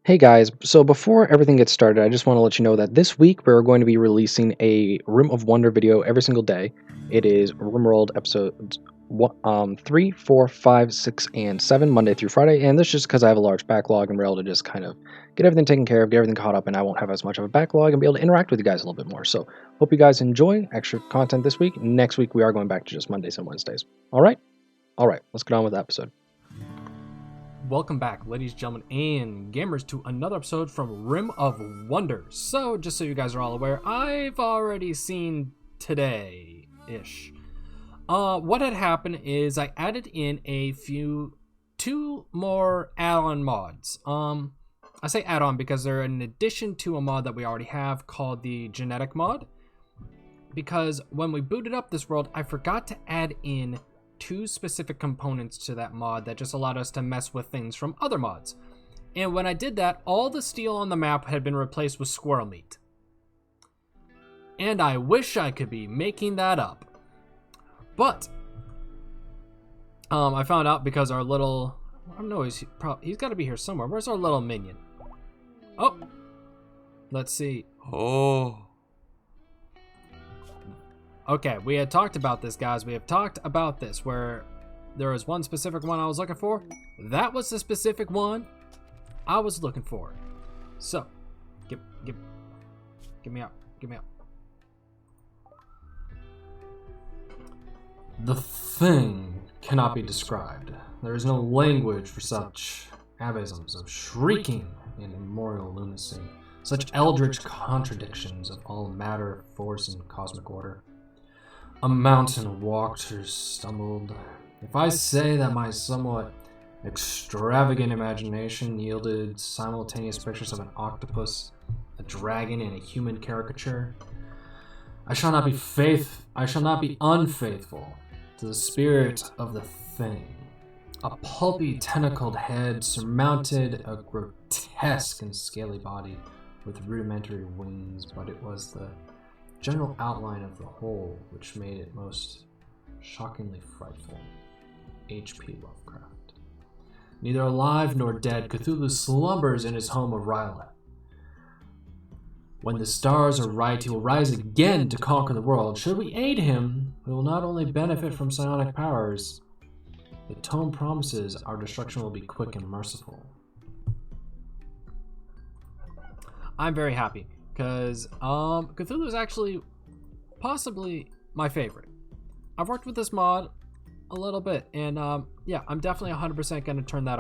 Hey guys, so before everything gets started, I just want to let you know that this week we're going to be releasing a Room of Wonder video every single day. It is RimWorld episodes 3, 4, 5, 6, and 7, Monday through Friday. And this is just because I have a large backlog and we're able to just kind of get everything taken care of, get everything caught up, and I won't have as much of a backlog and be able to interact with you guys a little bit more. So hope you guys enjoy extra content this week. Next week we are going back to just Mondays and Wednesdays. All right, let's get on with the episode. Welcome back, ladies, gentlemen, and gamers, to another episode from Rim of Wonder. So, just so you guys are all aware, I've already seen today-ish. What had happened is I added in two more add-on mods. I say add-on because they're in addition to a mod that we already have called the genetic mod. Because when we booted up this world, I forgot to add in two specific components to that mod that just allowed us to mess with things from other mods. And when I did that, all the steel on the map had been replaced with squirrel meat. And I wish I could be making that up. But I found out because our little, I don't know, he's got to be here somewhere. Where's our little minion? Oh, let's see. Oh. Okay, we had talked about this, guys. We have talked about this, where there was one specific one I was looking for. That was the specific one I was looking for. So, get me out. Get me out. The thing cannot be described. There is no language for such abysms of shrieking and immemorial lunacy, such eldritch contradictions of all matter, force, and cosmic order. A mountain walked or stumbled. If I say that my somewhat extravagant imagination yielded simultaneous pictures of an octopus, a dragon, and a human caricature, I shall not be unfaithful to the spirit of the thing. A pulpy, tentacled head surmounted a grotesque and scaly body with rudimentary wings, but it was the general outline of the whole which made it most shockingly frightful. H.P. Lovecraft. Neither alive nor dead, Cthulhu slumbers in his home of Ryla. When the stars are right, he will rise again to conquer the world. Should we aid him, we will not only benefit from psionic powers, the tome promises our destruction will be quick and merciful. I'm very happy, because Cthulhu is actually possibly my favorite. I've worked with this mod a little bit, and yeah, I'm definitely 100% going to turn that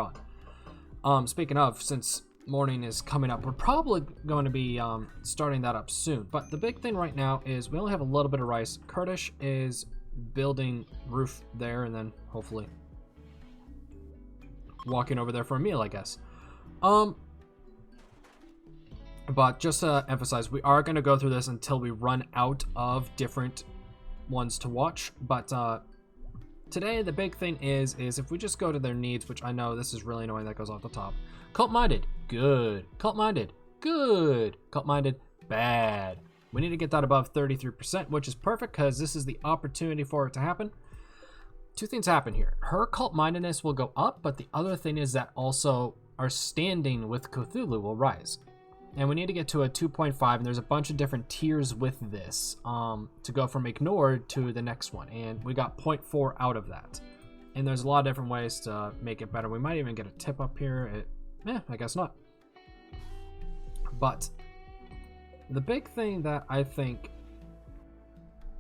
on. Speaking of, since morning is coming up, we're probably going to be starting that up soon. But the big thing right now is we only have a little bit of rice. Kurdish is building roof there, and then hopefully walking over there for a meal, I guess. But just to emphasize, we are going to go through this until we run out of different ones to watch. But today, the big thing is if we just go to their needs, which I know this is really annoying that goes off the top. Cult-minded, good. Cult-minded, good. Cult-minded, bad. We need to get that above 33%, which is perfect because this is the opportunity for it to happen. Two things happen here. Her cult-mindedness will go up, but the other thing is that also our standing with Cthulhu will rise. And we need to get to a 2.5, and there's a bunch of different tiers with this to go from ignored to the next one. And we got 0.4 out of that. And there's a lot of different ways to make it better. We might even get a tip up here. I guess not. But the big thing that I think...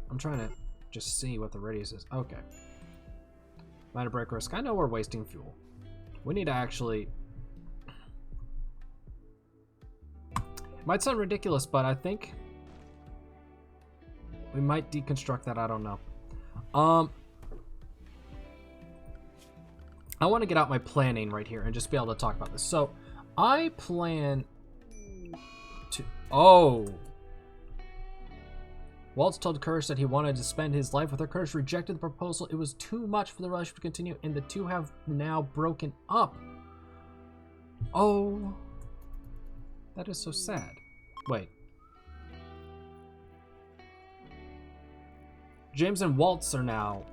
I'm trying to just see what the radius is. Okay. Minor break risk. I know we're wasting fuel. We need to actually... Might sound ridiculous, but I think we might deconstruct that. I don't know. I want to get out my planning right here and just be able to talk about this. So I plan to... Oh. Waltz told Kirsch that he wanted to spend his life with her. Kirsch rejected the proposal. It was too much for the relationship to continue, and the two have now broken up. Oh. That is so sad. Wait. James and Waltz are now...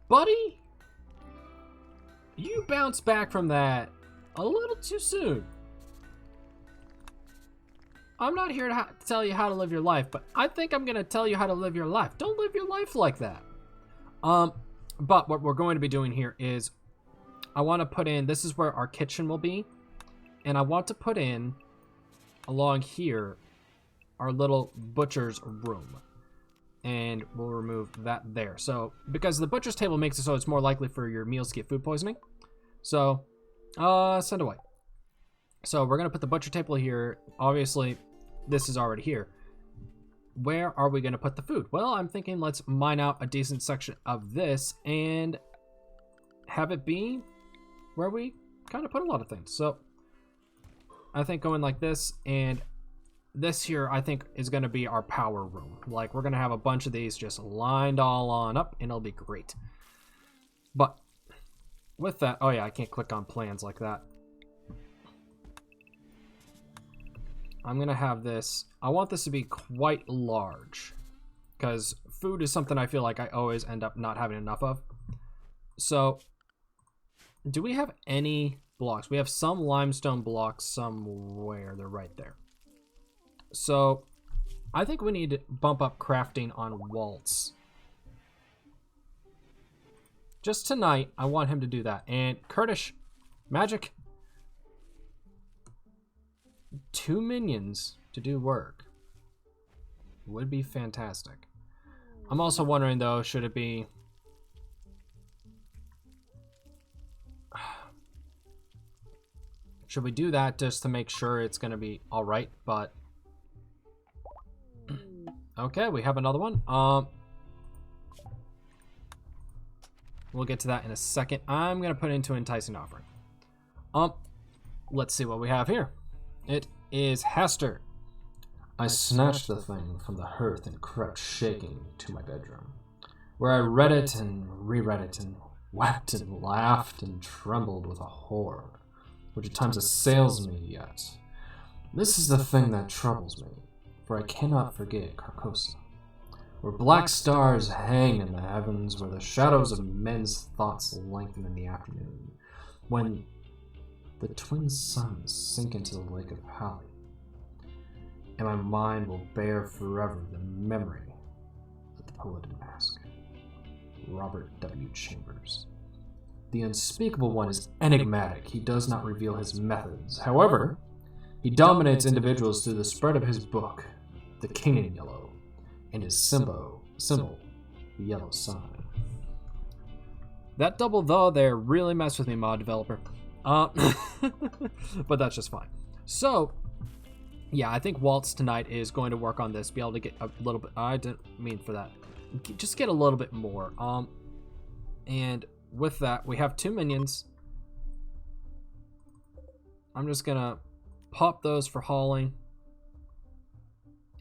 Buddy? You bounced back from that a little too soon. I'm not here to tell you how to live your life, but I think I'm going to tell you how to live your life. Don't live your life like that. But what we're going to be doing here is I want to put in, this is where our kitchen will be. And I want to put in, along here, our little butcher's room. And we'll remove that there. So, because the butcher's table makes it so it's more likely for your meals to get food poisoning. So, send away. So we're going to put the butcher table here. Obviously, this is already here. Where are we going to put the food? Well, I'm thinking let's mine out a decent section of this and have it be where we kind of put a lot of things. So I think going like this, and this here I think is going to be our power room. Like we're going to have a bunch of these just lined all on up and it'll be great. But with that, oh yeah, I can't click on plans like that. I'm going to have this, I want this to be quite large because food is something I feel like I always end up not having enough of. So, do we have any blocks? We have some limestone blocks somewhere. They're right there. So, I think we need to bump up crafting on Waltz. Just tonight, I want him to do that. And Kurdish, magic. 2 minions to do work would be fantastic. I'm also wondering though, should it be should we do that just to make sure it's gonna be all right? But okay, we have another one. We'll get to that in a second. I'm gonna put into enticing offering. Let's see what we have here. It is Hester. I snatched the thing from the hearth and crept shaking to my bedroom, where I read it and reread it and wept and laughed and trembled with a horror, which at times assails me yet. This is the thing that troubles me, for I cannot forget Carcosa, where black stars hang in the heavens, where the shadows of men's thoughts lengthen in the afternoon, when the twin suns sink into the lake of Hali, and my mind will bear forever the memory of the poet in mask, Robert W. Chambers. The unspeakable one is enigmatic. He does not reveal his methods. However, he dominates individuals through the spread of his book, The King in Yellow, and his symbol, the yellow sign. That double "the" there really messed with me, mod developer. But that's just fine. So, yeah, I think Waltz tonight is going to work on this, be able to get a little bit, I didn't mean for that, just get a little bit more. And with that, we have 2 minions. I'm just gonna pop those for hauling,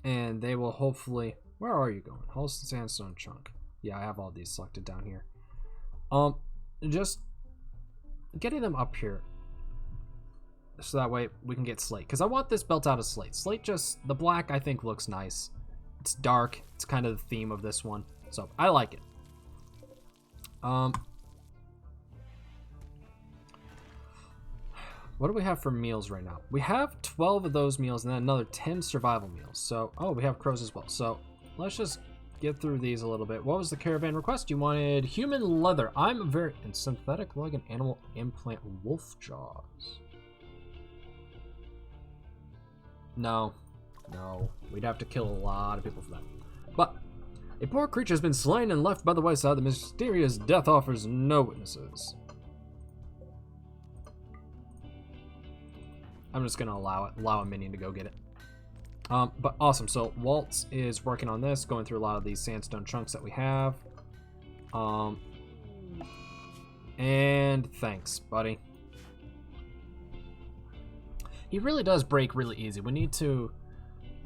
and they will hopefully, where are you going? Holston Sandstone Chunk. Yeah, I have all these selected down here. Just getting them up here so that way we can get slate, because I want this built out of slate. Slate, just the black I think looks nice. It's dark, it's kind of the theme of this one, so I like it. What do we have for meals right now? We have 12 of those meals and then another 10 survival meals. So, oh, we have crows as well. So let's just get through these a little bit. What was the caravan request? You wanted human leather. I'm very, and synthetic leg and animal implant wolf jaws. No, we'd have to kill a lot of people for that. But a poor creature has been slain and left by the wayside. The mysterious death offers no witnesses. I'm just gonna allow a minion to go get it. But awesome. So Waltz is working on this, going through a lot of these sandstone chunks that we have. And thanks, buddy. He really does break really easy. We need to.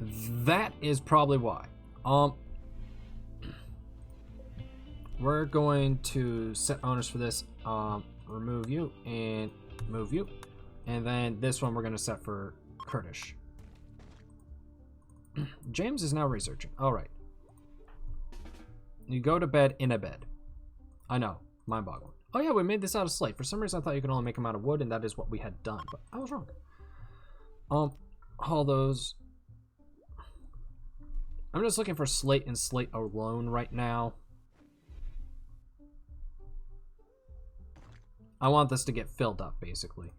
That is probably why. We're going to set owners for this. Remove you and move you. And then this one we're going to set for Kurdish. James is now researching. All right. You go to bed in a bed. I know. Mind-boggling. Oh yeah, we made this out of slate. For some reason I thought you could only make them out of wood, and that is what we had done, but I was wrong. All those. I'm just looking for slate and slate alone right now. I want this to get filled up, basically.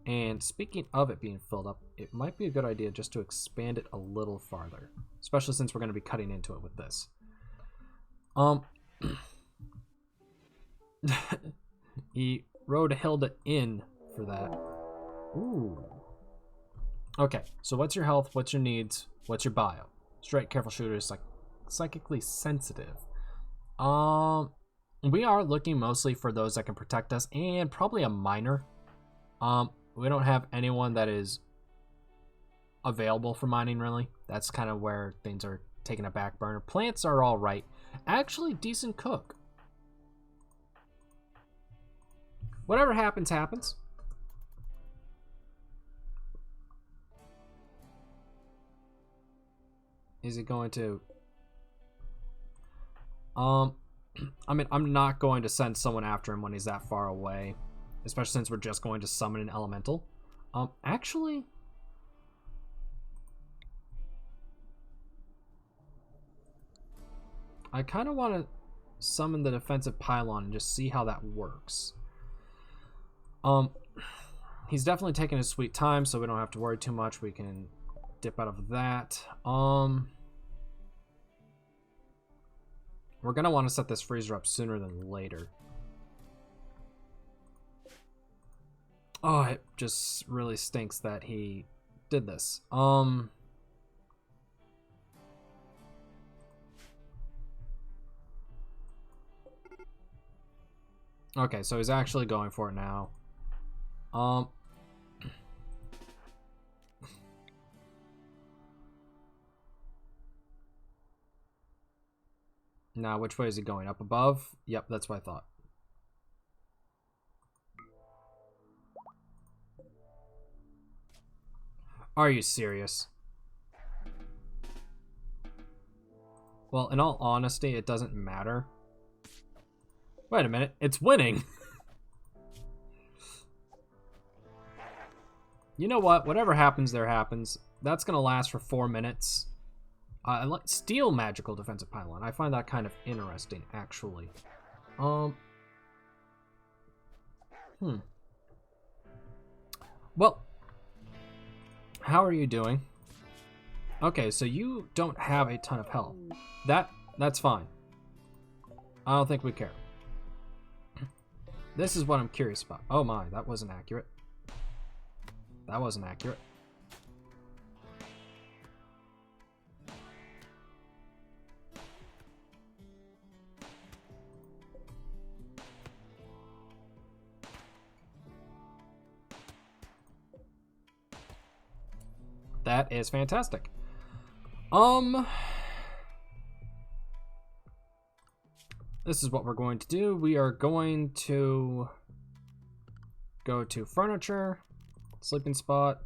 And speaking of it being filled up, it might be a good idea just to expand it a little farther, especially since we're going to be cutting into it with this. He rode Hilda in for that. Ooh. Okay, so what's your health? What's your needs? What's your bio? Straight, careful shooters, like psychically sensitive. We are looking mostly for those that can protect us, and probably a miner. We don't have anyone that is available for mining, really. That's kind of where things are taking a back burner. Plants are all right. Actually, decent cook. Whatever happens, happens. Is it going to... I mean, I'm not going to send someone after him when he's that far away. Especially since we're just going to summon an elemental. Actually... I kind of want to summon the defensive pylon and just see how that works. He's definitely taking his sweet time, so we don't have to worry too much. We can dip out of that. We're gonna want to set this freezer up sooner than later. Oh, it just really stinks that he did this. Okay, so he's actually going for it now. Now, which way is he going? Up above? Yep, that's what I thought. Are you serious? Well, in all honesty, it doesn't matter. Wait a minute, it's winning! You know what? Whatever happens, there happens. That's gonna last for 4 minutes. Steel magical defensive pylon. I find that kind of interesting, actually. Well, how are you doing? Okay, so you don't have a ton of health. That's fine. I don't think we care. This is what I'm curious about. Oh my, that wasn't accurate. That wasn't accurate. That is fantastic. This is what we're going to do. We are going to go to furniture, sleeping spot.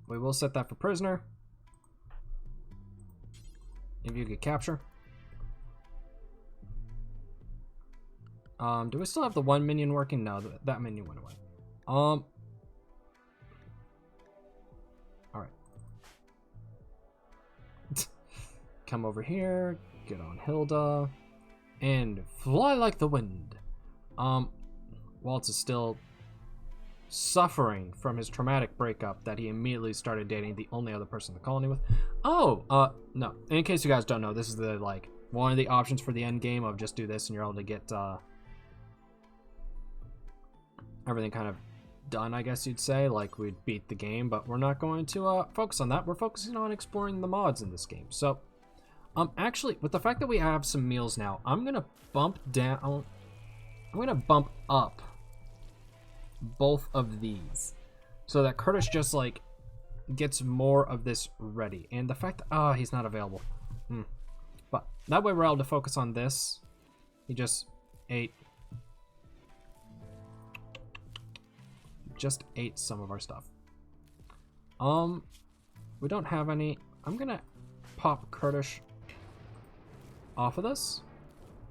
We will set that for prisoner. If you could capture. Do we still have the one minion working? No, that minion went away. All right. Come over here. Get on Hilda. And fly like the wind. Waltz is still suffering from his traumatic breakup that he immediately started dating the only other person in the colony with. Oh, no. In case you guys don't know, this is the, like, one of the options for the end game of just do this and you're able to get, everything kind of done, I guess you'd say. Like, we'd beat the game, but we're not going to, focus on that. We're focusing on exploring the mods in this game. So, actually, with the fact that we have some meals now, I'm gonna bump up both of these so that Curtis just like gets more of this ready. And the fact that he's not available, but that way we're able to focus on this. He just ate some of our stuff. We don't have any. I'm gonna pop Curtis off of this.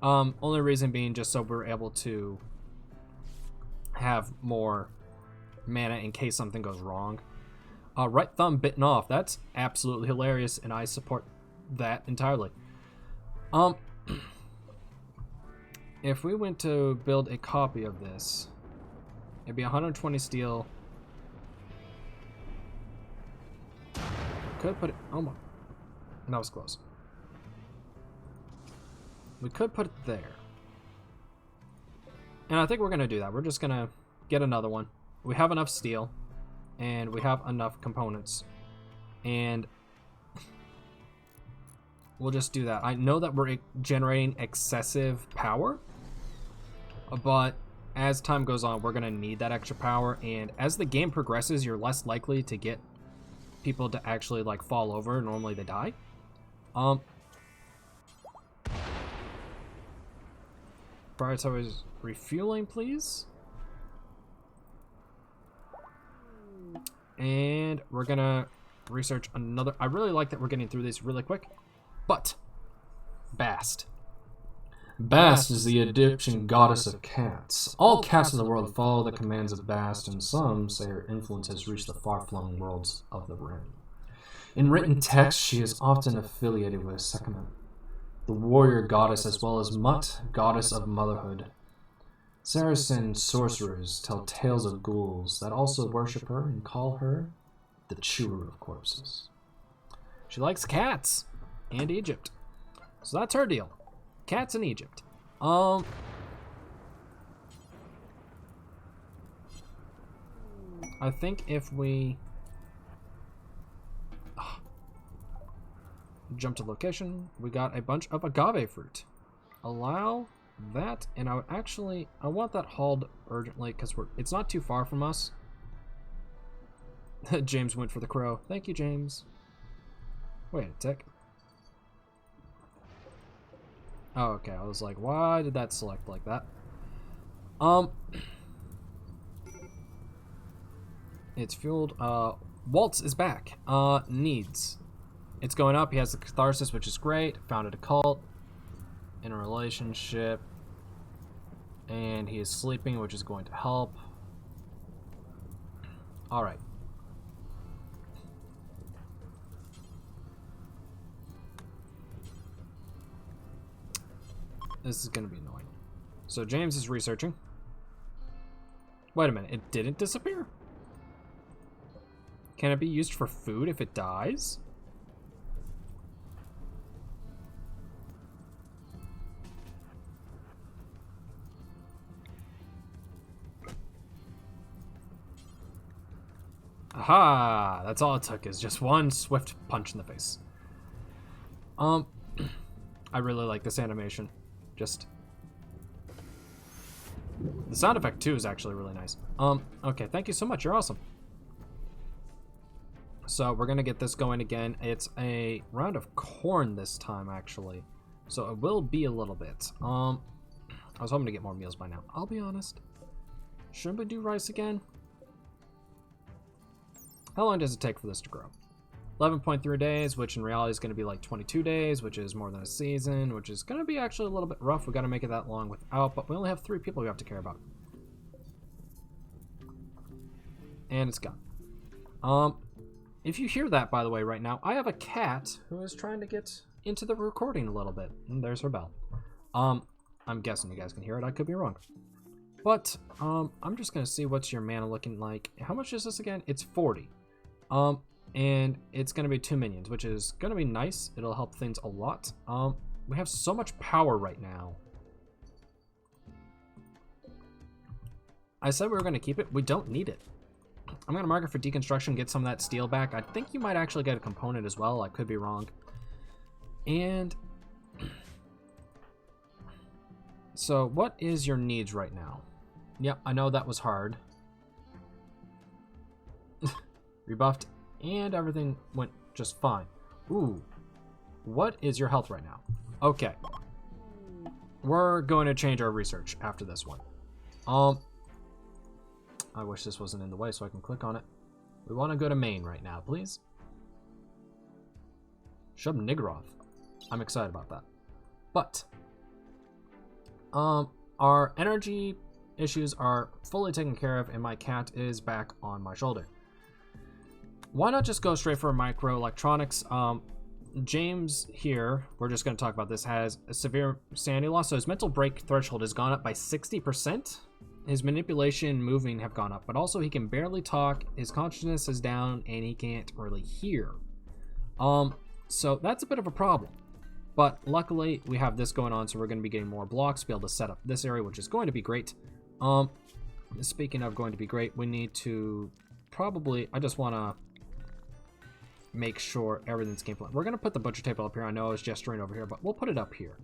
Only reason being just so we're able to have more mana in case something goes wrong. Right thumb bitten off. That's absolutely hilarious, and I support that entirely. If we went to build a copy of this, it'd be 120 steel. Could put it. Oh my. That was close. We could put it there. And I think we're going to do that. We're just going to get another one. We have enough steel. And we have enough components. And we'll just do that. I know that we're generating excessive power. But as time goes on, we're going to need that extra power. And as the game progresses, you're less likely to get people to actually like fall over. Normally they die. Prioritize refueling, please. And we're gonna research another. I really like that we're getting through these really quick. But Bast. Bast is the Egyptian goddess of cats. All cats in the world follow the commands of Bast, and some say her influence has reached the far-flung worlds of the Rim. In written text, she is often affiliated with Sekhmet, the warrior goddess, as well as Mut, goddess of motherhood. Saracen sorcerers tell tales of ghouls that also worship her and call her the chewer of corpses. She likes cats and Egypt. So that's her deal. Cats in Egypt. I think if we jump to location, we got a bunch of agave fruit. Allow that, and I want that hauled urgently because it's not too far from us. James went for the crow. Thank you, James. Wait a tick. Oh, okay. I was like, why did that select like that? It's fueled. Waltz is back. Needs. It's going up. He has the catharsis, which is great. Founded a cult. In a relationship. And he is sleeping, which is going to help. Alright. This is going to be annoying. So James is researching. Wait a minute. It didn't disappear? Can it be used for food if it dies? Aha! That's all it took, is just one swift punch in the face. I really like this animation. Just the sound effect too is actually really nice. Okay, thank you so much. You're awesome. So we're gonna get this going again. It's a round of corn this time, actually. So it will be a little bit. I was hoping to get more meals by now. I'll be honest. Should we do rice again? How long does it take for this to grow? 11.3 days, which in reality is going to be like 22 days, which is more than a season, which is going to be actually a little bit rough. We got to make it that long without, but we only have 3 people we have to care about. And it's gone. If you hear that, by the way, right now, I have a cat who is trying to get into the recording a little bit. And there's her bell. I'm guessing you guys can hear it. I could be wrong. But, I'm just going to see what's your mana looking like. How much is this again? It's 40. And it's going to be 2 minions, which is going to be nice. It'll help things a lot. We have so much power right now. I said we were going to keep it. We don't need it. I'm going to mark it for deconstruction, get some of that steel back. I think you might actually get a component as well. I could be wrong. And so what is your needs right now? Yep, I know that was hard. Rebuffed. And everything went just fine. Ooh. What is your health right now? Okay. We're going to change our research after this one. I wish this wasn't in the way so I can click on it. We want to go to main right now, please. Shub Nigroth. I'm excited about that. But Our energy issues are fully taken care of, and my cat is back on my shoulder. Why not just go straight for microelectronics? James here, we're just going to talk about this, has a severe sanity loss, so his mental break threshold has gone up by 60%. His manipulation and moving have gone up, but also he can barely talk, his consciousness is down, and he can't really hear. So that's a bit of a problem. But luckily, we have this going on, so we're going to be getting more blocks to be able to set up this area, which is going to be great. Speaking of going to be great, we need to probably... I just want to make sure everything's game plan. We're going to put the butcher table up here. I know I was gesturing over here, but we'll put it up here.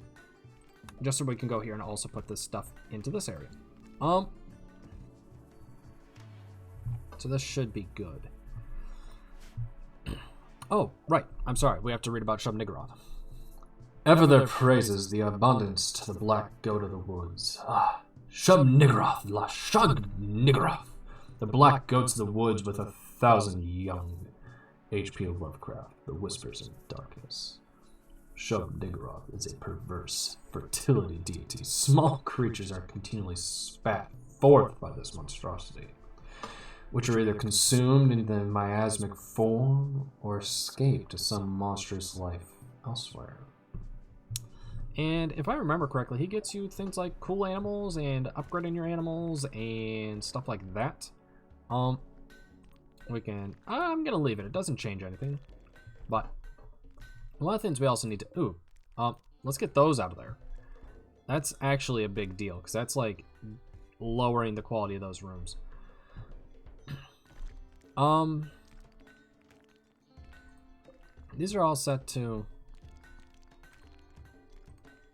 Just so we can go here and also put this stuff into this area. So this should be good. Oh, right. I'm sorry. We have to read about Shub-Niggurath. Ever there praises the abundance to the black goat of the woods. Ah, Shub-Niggurath, la Shub-Niggurath. The black goats of the woods with 1,000 young. H.P. of Lovecraft, The Whispers in Darkness. Shub-Niggurath is a perverse fertility deity. Small creatures are continually spat forth by this monstrosity, which are either consumed in the miasmic form or escape to some monstrous life elsewhere. And if I remember correctly, he gets you things like cool animals and upgrading your animals and stuff like that. We can... I'm going to leave it. It doesn't change anything. But one of the things we also need to... let's get those out of there. That's actually a big deal, because that's like lowering the quality of those rooms. These are all set to...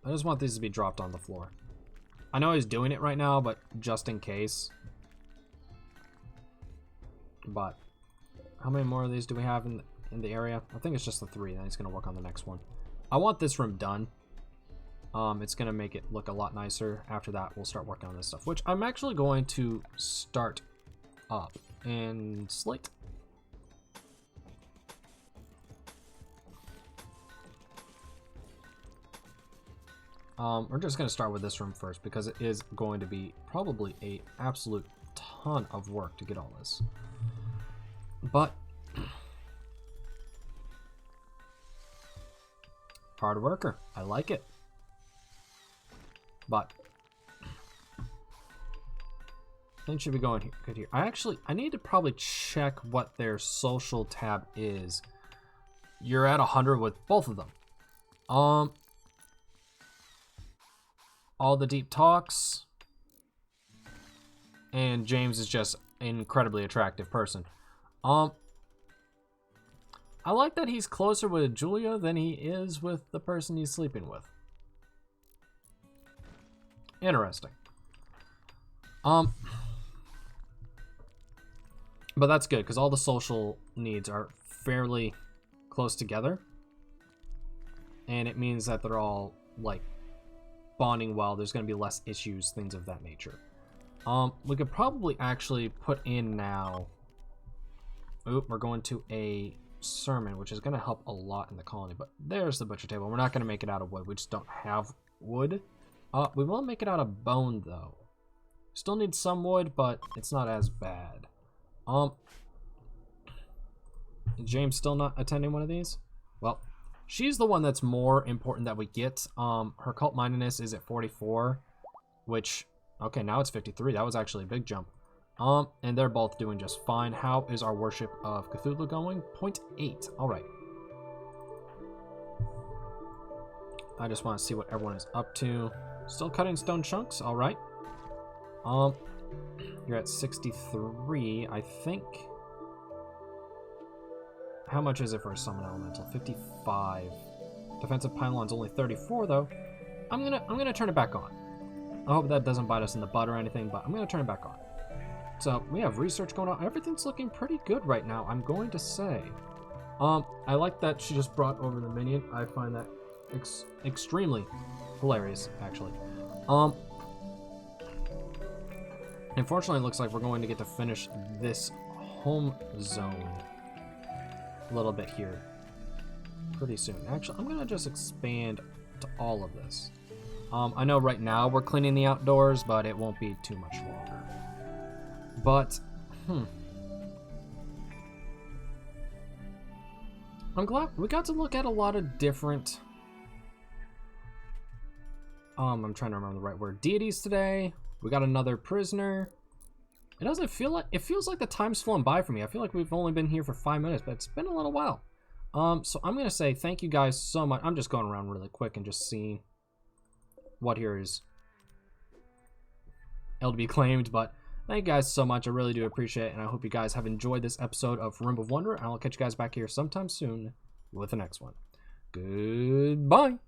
I just want these to be dropped on the floor. I know he's doing it right now, but just in case. But how many more of these do we have in the area? I think it's just the 3, and he's going to work on the next one. I want this room done. It's going to make it look a lot nicer. After that, we'll start working on this stuff, which I'm actually going to start up and slate. We're just going to start with this room first because it is going to be probably a absolute ton of work to get all this. But hard worker, I like it. But things should be going here, good here. I need to probably check what their social tab is. You're at 100 with both of them. All the deep talks, and James is just an incredibly attractive person. I like that he's closer with Julia than he is with the person he's sleeping with. Interesting. But that's good, because all the social needs are fairly close together. And it means that they're all, like, bonding well. There's going to be less issues, things of that nature. We could probably actually put in now... Oop, we're going to a sermon, which is going to help a lot in the colony. But there's the butcher table. We're not going to make it out of wood. We just don't have wood. We will make it out of bone, though. Still need some wood, but it's not as bad. James still not attending one of these? Well, she's the one that's more important that we get. Her cult mindedness is at 44, which, okay, now it's 53. That was actually a big jump. And they're both doing just fine. How is our worship of Cthulhu going? 0.8. All right. I just want to see what everyone is up to. Still cutting stone chunks. All right. You're at 63, I think. How much is it for a summon elemental? 55. Defensive pylon's only 34 though. I'm gonna turn it back on. I hope that doesn't bite us in the butt or anything, but I'm gonna turn it back on. So we have research going on. Everything's looking pretty good right now, I'm going to say. I like that she just brought over the minion. I find that extremely hilarious, actually. Unfortunately, it looks like we're going to get to finish this home zone a little bit here pretty soon. Actually, I'm going to just expand to all of this. I know right now we're cleaning the outdoors, but it won't be too much longer. But, I'm glad we got to look at a lot of different, I'm trying to remember the right word, deities today. We got another prisoner. It doesn't feel like, it feels like the time's flown by for me. I feel like we've only been here for 5 minutes, but it's been a little while. So I'm going to say thank you guys so much. I'm just going around really quick and just seeing what here is able to be claimed, but thank you guys so much. I really do appreciate it, and I hope you guys have enjoyed this episode of Rim of Wonder, and I'll catch you guys back here sometime soon with the next one. Goodbye.